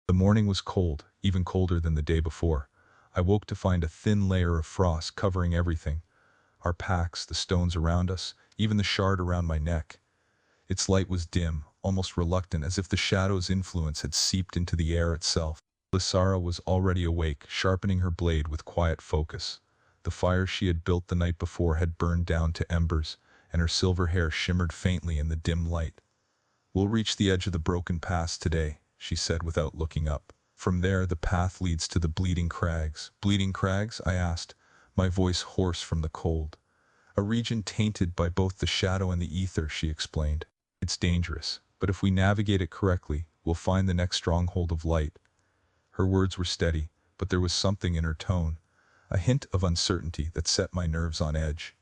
The morning was cold, even colder than the day before. I woke to find a thin layer of frost covering everything. Our packs, the stones around us, even the shard around my neck. Its light was dim, almost reluctant, as if the shadow's influence had seeped into the air itself. Lysara was already awake, sharpening her blade with quiet focus. The fire she had built the night before had burned down to embers, and her silver hair shimmered faintly in the dim light. "We'll reach the edge of the broken pass today," she said without looking up. "From there the path leads to the Bleeding Crags." "Bleeding Crags?" I asked, my voice hoarse from the cold. "A region tainted by both the shadow and the ether," she explained. "It's dangerous, but if we navigate it correctly, we'll find the next stronghold of light." Her words were steady, but there was something in her tone, a hint of uncertainty that set my nerves on edge.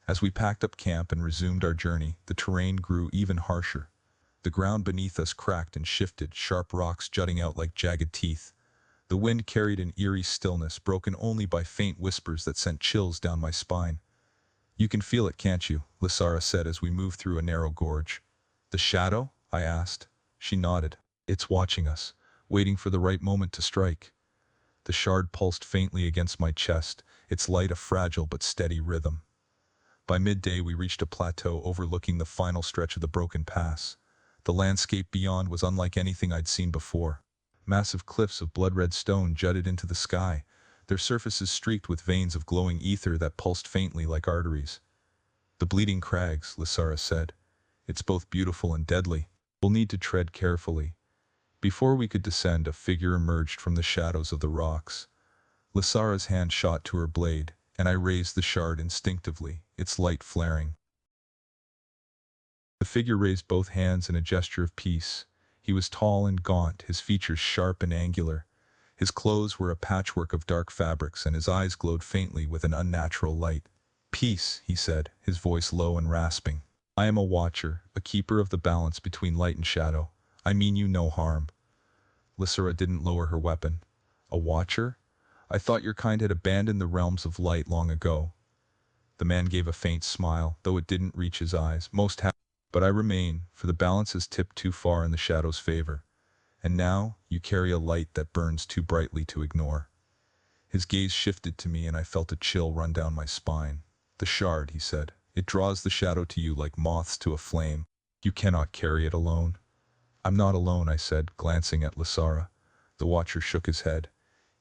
As we packed up camp and resumed our journey, the terrain grew even harsher. The ground beneath us cracked and shifted, sharp rocks jutting out like jagged teeth. The wind carried an eerie stillness, broken only by faint whispers that sent chills down my spine. "You can feel it, can't you?" Lysara said as we moved through a narrow gorge. "The shadow?" I asked. She nodded. "It's watching us, waiting for the right moment to strike." The shard pulsed faintly against my chest, its light a fragile but steady rhythm. By midday we reached a plateau overlooking the final stretch of the broken pass. The landscape beyond was unlike anything I'd seen before. Massive cliffs of blood-red stone jutted into the sky, their surfaces streaked with veins of glowing ether that pulsed faintly like arteries. "The Bleeding Crags," Lysara said. "It's both beautiful and deadly. We'll need to tread carefully." Before we could descend, a figure emerged from the shadows of the rocks. Lysara's hand shot to her blade, and I raised the shard instinctively, its light flaring. The figure raised both hands in a gesture of peace. He was tall and gaunt, his features sharp and angular. His clothes were a patchwork of dark fabrics, and his eyes glowed faintly with an unnatural light. "Peace," he said, his voice low and rasping. "I am a watcher, a keeper of the balance between light and shadow. I mean you no harm." Lysara didn't lower her weapon. "A watcher? I thought your kind had abandoned the realms of light long ago." The man gave a faint smile, though it didn't reach his eyes. "Most happy. But I remain, for the balance has tipped too far in the shadow's favor. And now, you carry a light that burns too brightly to ignore." His gaze shifted to me and I felt a chill run down my spine. "The shard," he said. "It draws the shadow to you like moths to a flame. You cannot carry it alone." "I'm not alone," I said, glancing at Lysara. The watcher shook his head.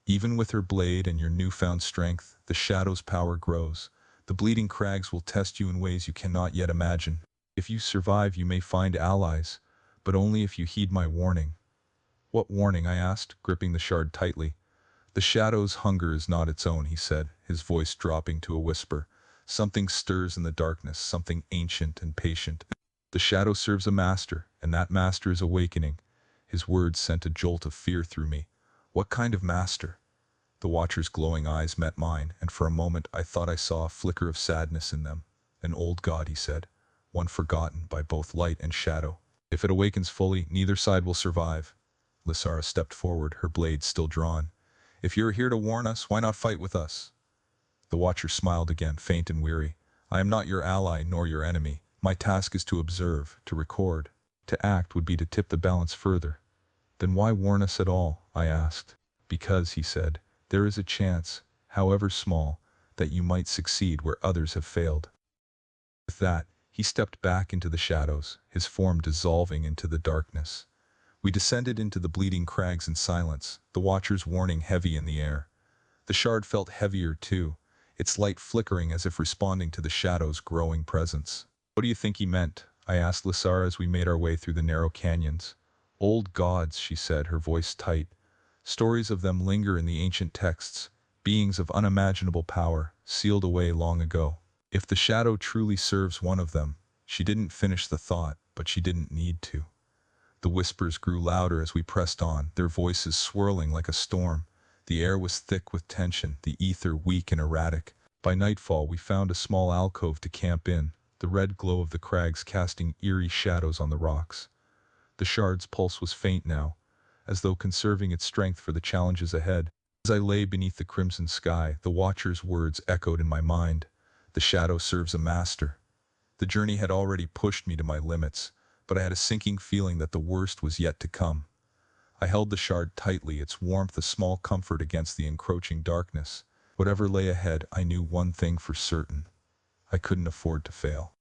"Even with her blade and your newfound strength, the shadow's power grows. The Bleeding Crags will test you in ways you cannot yet imagine. If you survive, you may find allies, but only if you heed my warning." "What warning?" I asked, gripping the shard tightly. "The shadow's hunger is not its own," he said, his voice dropping to a whisper. "Something stirs in the darkness, something ancient and patient. The shadow serves a master, and that master is awakening." His words sent a jolt of fear through me. "What kind of master?" The watcher's glowing eyes met mine, and for a moment I thought I saw a flicker of sadness in them. "An old god," he said, "one forgotten by both light and shadow. If it awakens fully, neither side will survive." Lysara stepped forward, her blade still drawn. "If you're here to warn us, why not fight with us?" The watcher smiled again, faint and weary. "I am not your ally nor your enemy. My task is to observe, to record. To act would be to tip the balance further." "Then why warn us at all?" I asked. "Because," he said, "there is a chance, however small, that you might succeed where others have failed." With that, he stepped back into the shadows, his form dissolving into the darkness. We descended into the Bleeding Crags in silence, the watcher's warning heavy in the air. The shard felt heavier too, its light flickering as if responding to the shadow's growing presence. "What do you think he meant?" I asked Lysara as we made our way through the narrow canyons. "Old gods," she said, her voice tight. "Stories of them linger in the ancient texts, beings of unimaginable power, sealed away long ago. If the shadow truly serves one of them." She didn't finish the thought, but she didn't need to. The whispers grew louder as we pressed on, their voices swirling like a storm. The air was thick with tension, the ether weak and erratic. By nightfall we found a small alcove to camp in, the red glow of the crags casting eerie shadows on the rocks. The shard's pulse was faint now, as though conserving its strength for the challenges ahead. As I lay beneath the crimson sky, the watcher's words echoed in my mind. "The shadow serves a master." The journey had already pushed me to my limits, but I had a sinking feeling that the worst was yet to come. I held the shard tightly, its warmth a small comfort against the encroaching darkness. Whatever lay ahead, I knew one thing for certain. I couldn't afford to fail.